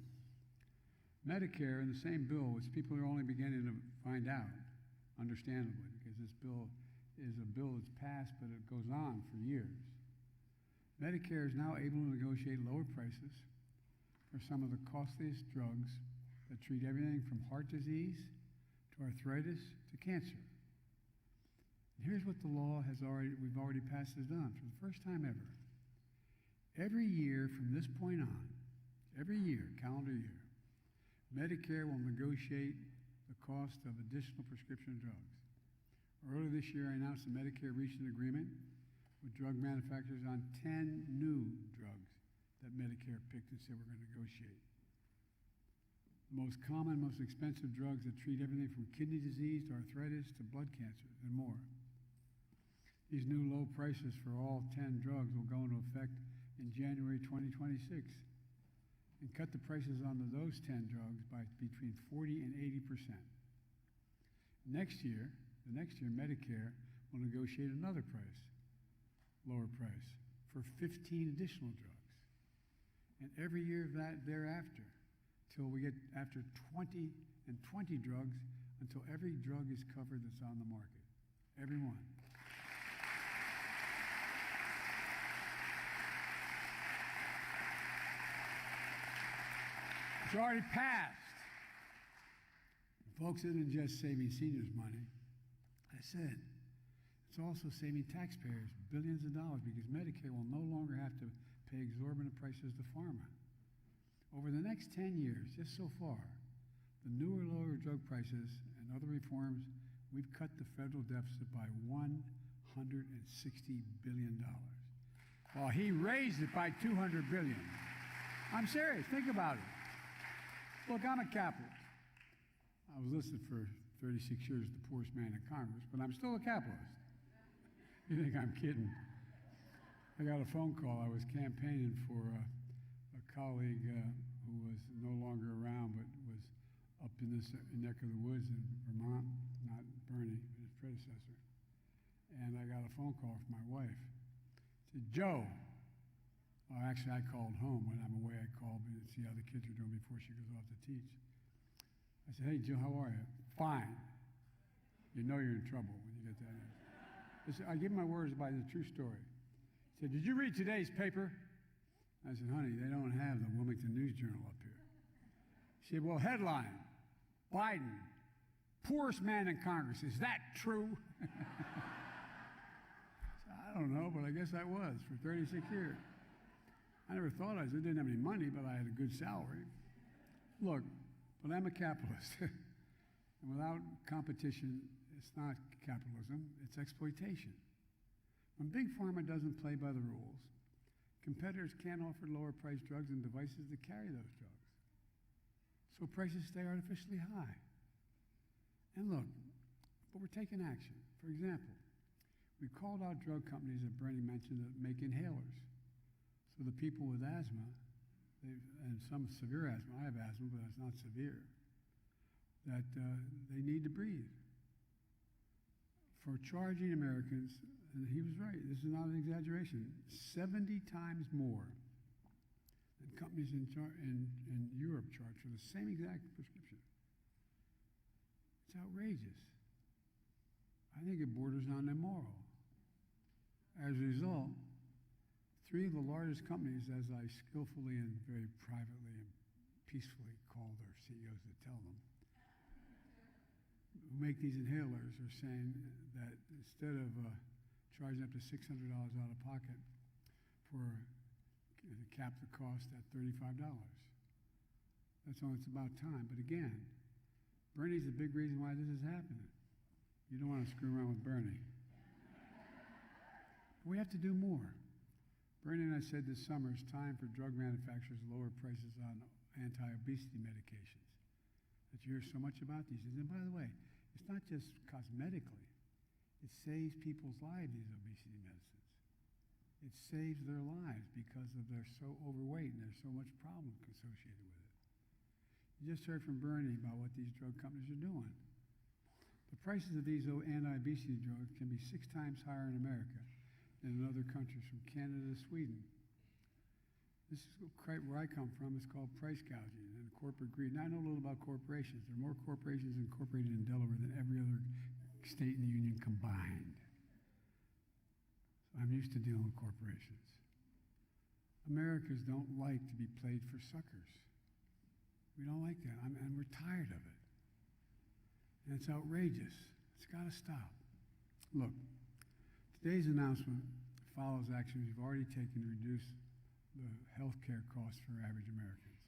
Medicare, in the same bill, which people are only beginning to find out, understandably, because this bill is a bill that's passed, but it goes on for years. Medicare is now able to negotiate lower prices for some of the costliest drugs that treat everything from heart disease to arthritis to cancer. And here's what the law we've already passed has done for the first time ever. Every year from this point on, every year, calendar year, Medicare will negotiate the cost of additional prescription drugs. Earlier this year, I announced that Medicare reached an agreement with drug manufacturers on 10 new drugs that Medicare picked and said we're going to negotiate. most common, most expensive drugs that treat everything from kidney disease to arthritis to blood cancer and more. These new low prices for all 10 drugs will go into effect in January 2026 and cut the prices on those 10 drugs by between 40 and 80%. The next year, Medicare will negotiate another lower price, for 15 additional drugs. And every year of that thereafter, till we get after 20 drugs, until every drug is covered that's on the market. Every one. It's already passed. Folks, it isn't just saving seniors money. I said, it's also saving taxpayers billions of dollars because Medicare will no longer have to pay exorbitant prices to pharma. Over the next 10 years, just so far, the newer lower drug prices and other reforms, we've cut the federal deficit by $160 billion, while he raised it by $200 billion. I'm serious. Think about it. Look, I'm a capitalist. I was listed for 36 years as the poorest man in Congress, but I'm still a capitalist. You think I'm kidding? I got a phone call. I was campaigning for a colleague who was no longer around, but was up in this neck of the woods in Vermont, not Bernie, but his predecessor. And I got a phone call from my wife. She said, Joe, well, actually I called home. When I'm away, I called to see how the kids are doing before she goes off to teach. I said, hey, Joe, how are you? Fine. You know you're in trouble when you get that answer. I give my words by the true story. He said, did you read today's paper? I said, honey, they don't have the Wilmington News Journal up here. She said, well, headline, Biden, poorest man in Congress. Is that true? I don't know, but I guess I was for 36 years. I never thought I didn't have any money, but I had a good salary. Look, but I'm a capitalist. And without competition, it's not capitalism, it's exploitation. When Big Pharma doesn't play by the rules, competitors can't offer lower priced drugs and devices to carry those drugs. So prices stay artificially high. And look, but we're taking action. For example, we called out drug companies that Bernie mentioned that make inhalers. So the people with asthma, and some severe asthma, I have asthma, but it's not severe, that they need to breathe. For charging Americans, and he was right, this is not an exaggeration, 70 times more than companies in Europe charge for the same exact prescription. It's outrageous. I think it borders on immoral. As a result, 3 of the largest companies, as I skillfully and very privately and peacefully call their CEOs to tell them, who make these inhalers are saying that instead of charging up to $600 out of pocket for to cap the cost at $35. That's all. It's about time. But again, Bernie's a big reason why this is happening. You don't want to screw around with Bernie. But we have to do more. Bernie and I said this summer it's time for drug manufacturers to lower prices on anti-obesity medications. That you hear so much about these things. And by the way, it's not just cosmetically. It saves people's lives, these obesity medicines. It saves their lives because they're so overweight and there's so much problem associated with it. You just heard from Bernie about what these drug companies are doing. The prices of these anti-obesity drugs can be 6 times higher in America than in other countries, from Canada to Sweden. This is where I come from. It's called price gouging and corporate greed. Now, I know a little about corporations. There are more corporations incorporated in Delaware than every other state in the union combined. So I'm used to dealing with corporations. Americans don't like to be played for suckers. We don't like that, and we're tired of it. And it's outrageous. It's got to stop. Look, today's announcement follows actions we've already taken to reduce the health care costs for average Americans.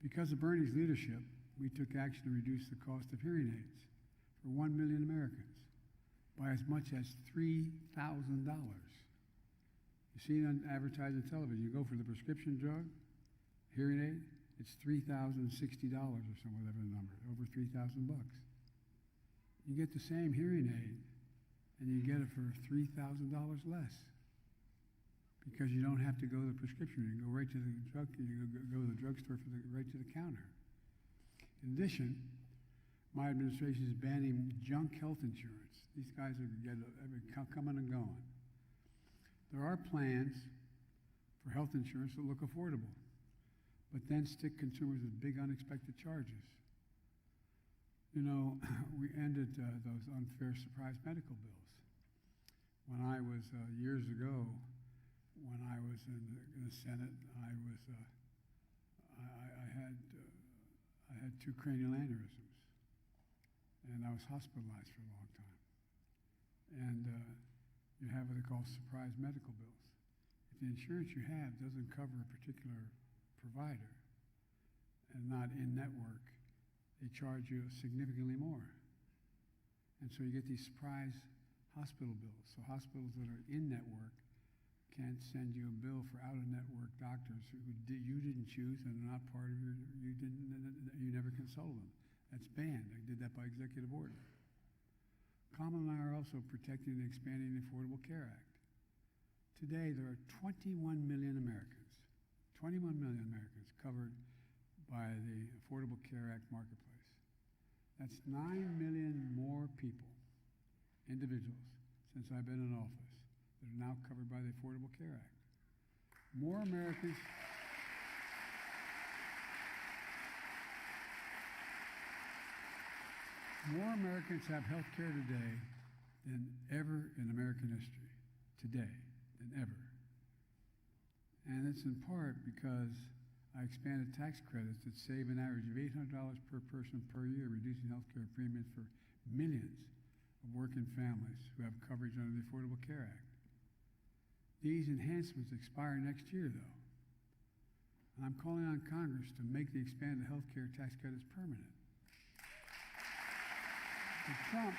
Because of Bernie's leadership, we took action to reduce the cost of hearing aids for 1 million Americans by as much as $3,000. You see it on advertising television. You go for the prescription drug, hearing aid, it's $3,060 or some whatever the number, over $3,000 bucks. You get the same hearing aid, and you get it for $3,000 less, because you don't have to go to the prescription. You go right to the drug. You go to the drugstore right to the counter. In addition, my administration is banning junk health insurance. These guys are coming and going. There are plans for health insurance that look affordable, but then stick consumers with big unexpected charges. You know, we ended those unfair surprise medical bills. When I was, years ago, when I was in the Senate, I had 2 cranial aneurysms, and I was hospitalized for a long time. And you have what they call surprise medical bills. If the insurance you have doesn't cover a particular provider and not in network, they charge you significantly more. And so you get these surprise hospital bills. So hospitals that are in network can't send you a bill for out-of-network doctors who you didn't choose and are not part of you never consulted them. That's banned. I did that by executive order. Kamala and I are also protecting and expanding the Affordable Care Act. Today, there are 21 million Americans covered by the Affordable Care Act marketplace. That's 9 million more people, individuals, since I've been in office, that are now covered by the Affordable Care Act. More Americans have health care today than ever in American history. Today, than ever. And it's in part because I expanded tax credits that save an average of $800 per person per year, reducing health care premiums for millions of working families who have coverage under the Affordable Care Act. These enhancements expire next year, though. And I'm calling on Congress to make the expanded health care tax credits permanent. But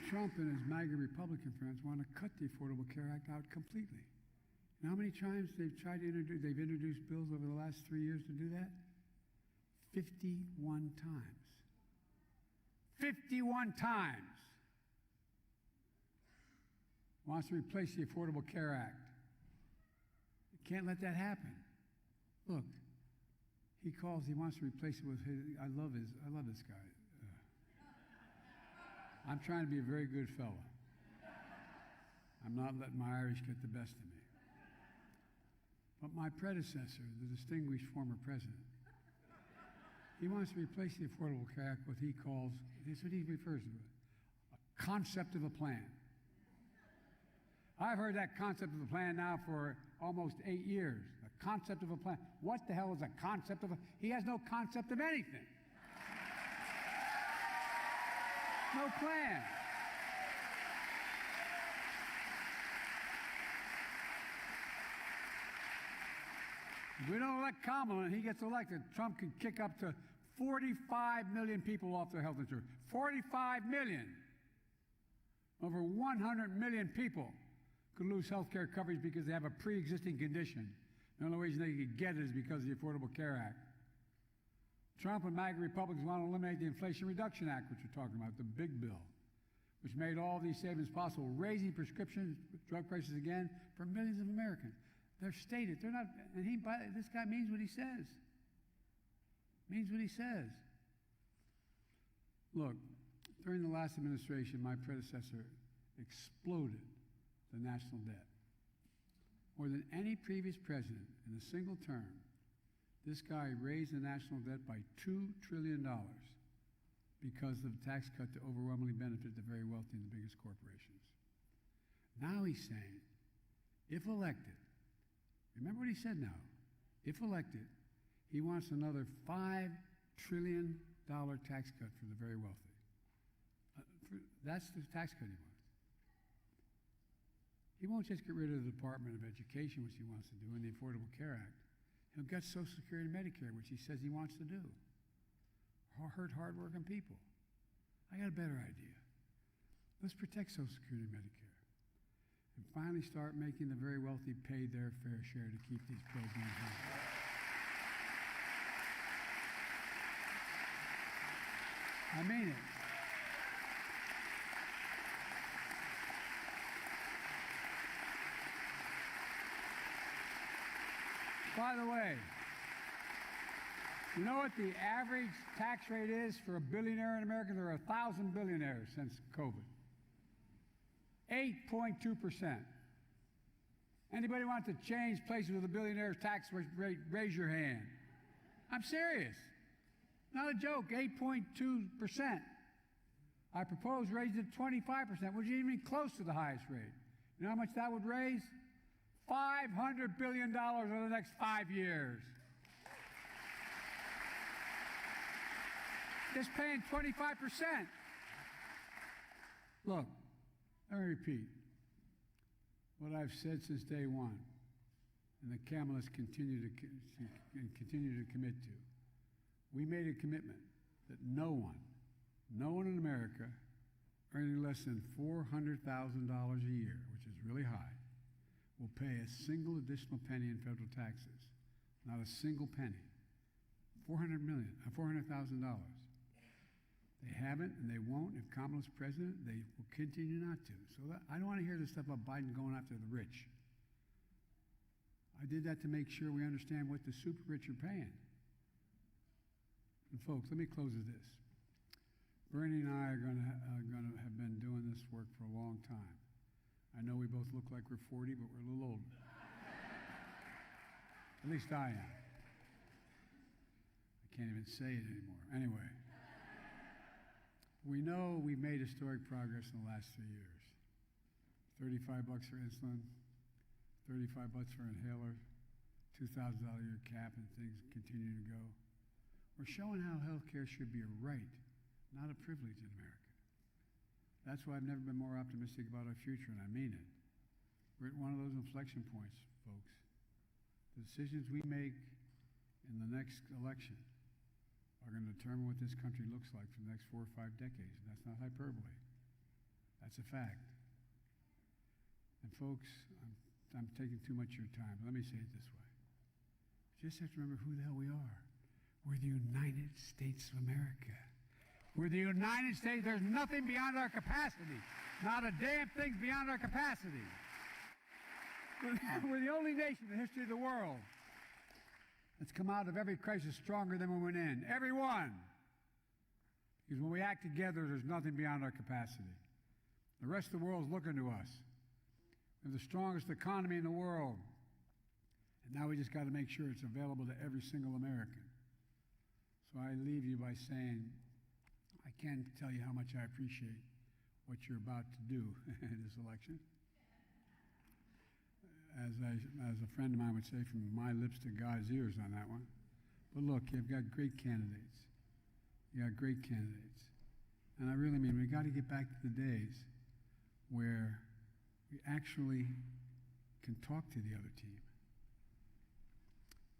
Trump and his MAGA Republican friends want to cut the Affordable Care Act out completely. You know how many times they've introduced bills over the last 3 years to do that? 51 times. 51 times. Wants to replace the Affordable Care Act. You can't let that happen. Look, he wants to replace it with I love this guy. I'm trying to be a very good fellow. I'm not letting my Irish get the best of me. But my predecessor, the distinguished former president, he wants to replace the Affordable Care Act with that's what he refers to it, a concept of a plan. I've heard that concept of a plan now for almost 8 years. A concept of a plan. What the hell is a concept of a? He has no concept of anything. No plan. If we don't elect Kamala and he gets elected, Trump can kick up to 45 million people off their health insurance. 45 million. Over 100 million people could lose health care coverage because they have a pre-existing condition. The only reason they could get it is because of the Affordable Care Act. Trump and MAGA Republicans want to eliminate the Inflation Reduction Act, which we're talking about, the big bill, which made all these savings possible, raising prescription drug prices again for millions of Americans. They're stated. They're not, and this guy means what he says. Means what he says. Look, during the last administration, my predecessor exploded the national debt. More than any previous president in a single term, this guy raised the national debt by $2 trillion because of the tax cut to overwhelmingly benefit the very wealthy and the biggest corporations. Now he's saying, if elected, remember what he said now, if elected, he wants another $5 trillion tax cut for the very wealthy. That's the tax cut he wants. He won't just get rid of the Department of Education, which he wants to do, and the Affordable Care Act. He'll get Social Security and Medicare, which he says he wants to do. Hurt hardworking people. I got a better idea. Let's protect Social Security and Medicare. and finally start making the very wealthy pay their fair share to keep these programs going. I mean it. By the way, you know what the average tax rate is for a billionaire in America? There are 1,000 billionaires since COVID. 8.2%. Anybody want to change places with a billionaire's tax rate? Raise your hand. I'm serious. Not a joke, 8.2%. I propose raising it to 25%, which is even close to the highest rate. You know how much that would raise? $500 billion over the next 5 years. Just paying 25%. Look, let me repeat what I've said since day one, and the Kamalists continue to commit to. We made a commitment that no one in America earning less than $400,000 a year, which is really high, will pay a single additional penny in federal taxes. Not a single penny. $400,000. They haven't and they won't. If Kamala's president, they will continue not to. So I don't want to hear this stuff about Biden going after the rich. I did that to make sure we understand what the super rich are paying. And folks, let me close with this. Bernie and I are going to have been doing this work for a long time. I know we both look like we're 40, but we're a little older. At least I am. I can't even say it anymore. Anyway, we know we've made historic progress in the last 3 years. $35 for insulin, $35 for inhaler, $2,000 a year cap, and things continue to go. We're showing how health care should be a right, not a privilege in America. That's why I've never been more optimistic about our future, and I mean it. We're at one of those inflection points, folks. The decisions we make in the next election are going to determine what this country looks like for the next 4 or 5 decades. And that's not hyperbole. That's a fact. And folks, I'm taking too much of your time, but let me say it this way. You just have to remember who the hell we are. We're the United States of America. We're the United States. There's nothing beyond our capacity. Not a damn thing beyond our capacity. We're the only nation in the history of the world that's come out of every crisis stronger than we went in. Every one. Because when we act together, there's nothing beyond our capacity. The rest of the world is looking to us. We have the strongest economy in the world. And now we just got to make sure it's available to every single American. So I leave you by saying, I can't tell you how much I appreciate what you're about to do in this election. As a friend of mine would say, from my lips to God's ears on that one. But look, you've got great candidates. You got great candidates. And I really mean, we got to get back to the days where we actually can talk to the other team.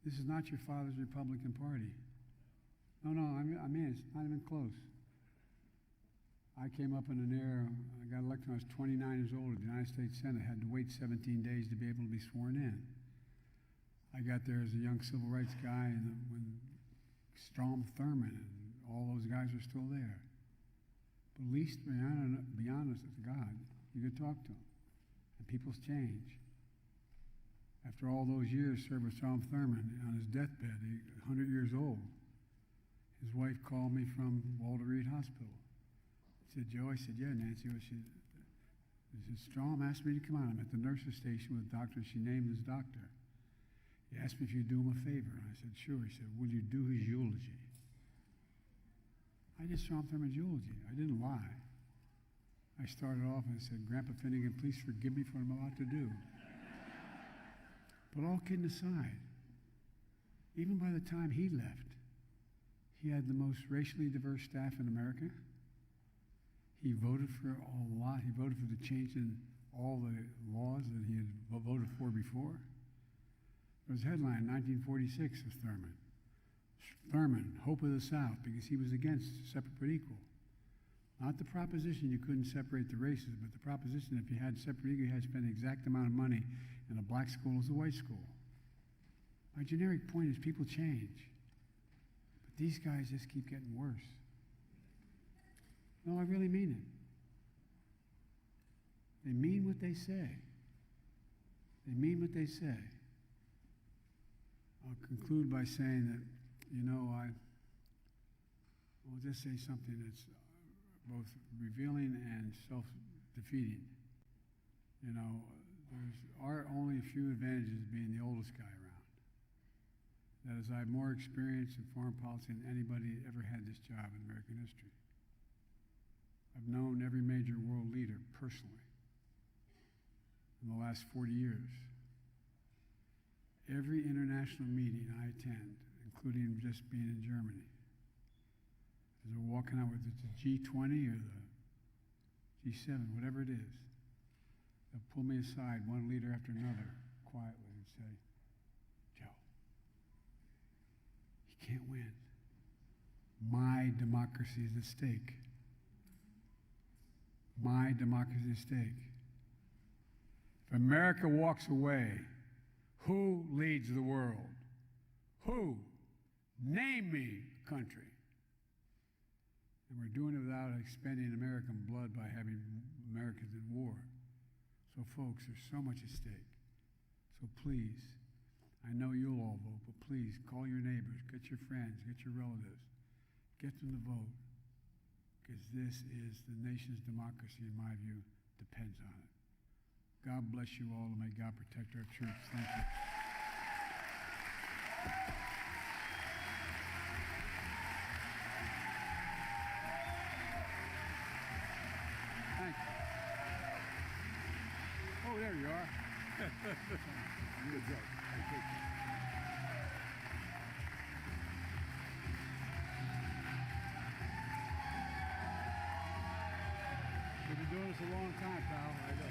This is not your father's Republican Party. No, I mean, it's not even close. I came up in an era, I got elected when I was 29 years old at the United States Senate. I had to wait 17 days to be able to be sworn in. I got there as a young civil rights guy when Strom Thurmond and all those guys are still there. But at least, be honest with God, you could talk to them. And people's change. After all those years served with Strom Thurmond on his deathbed, 100 years old, his wife called me from Walter Reed Hospital. She said, Joe, I said, yeah, Nancy. She said, Strom asked me to come out. I'm at the nurse's station with a doctor, and she named his doctor. He asked me if you'd do him a favor. And I said, sure. He said, will you do his eulogy? I did Strom Thurmond's eulogy. I didn't lie. I started off and I said, Grandpa Finnegan, please forgive me for what I'm about to do. But all kidding aside, even by the time he left, he had the most racially diverse staff in America. He voted for a lot. He voted for the change in all the laws that he had voted for before. There was a headline, 1946, of Thurmond, Hope of the South, because he was against separate but equal. Not the proposition you couldn't separate the races, but the proposition if you had separate ego, you had to spend the exact amount of money in a black school as a white school. My generic point is people change. But these guys just keep getting worse. No, I really mean it. They mean what they say. They mean what they say. I'll conclude by saying that, I will just say something that's both revealing and self-defeating. There are only a few advantages of being the oldest guy around. That is, I have more experience in foreign policy than anybody ever had this job in American history. I've known every major world leader personally in the last 40 years. Every international meeting I attend, including just being in Germany, as we're walking out with the G20 or the G7, whatever it is, they'll pull me aside, one leader after another, quietly, and say, Joe, you can't win. My democracy is at stake. My democracy is at stake. If America walks away, who leads the world? Who? Name me country. And we're doing it without expending American blood by having Americans in war. So folks, there's so much at stake. So please, I know you'll all vote, but please call your neighbors, get your friends, get your relatives, get them to vote. Because this is the nation's democracy, in my view, depends on it. God bless you all, and may God protect our troops. Thank you. Thank you. Oh, there you are. Good job. Thank you. We've been doing this a long time, pal. I know.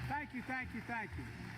Thank you, thank you, thank you.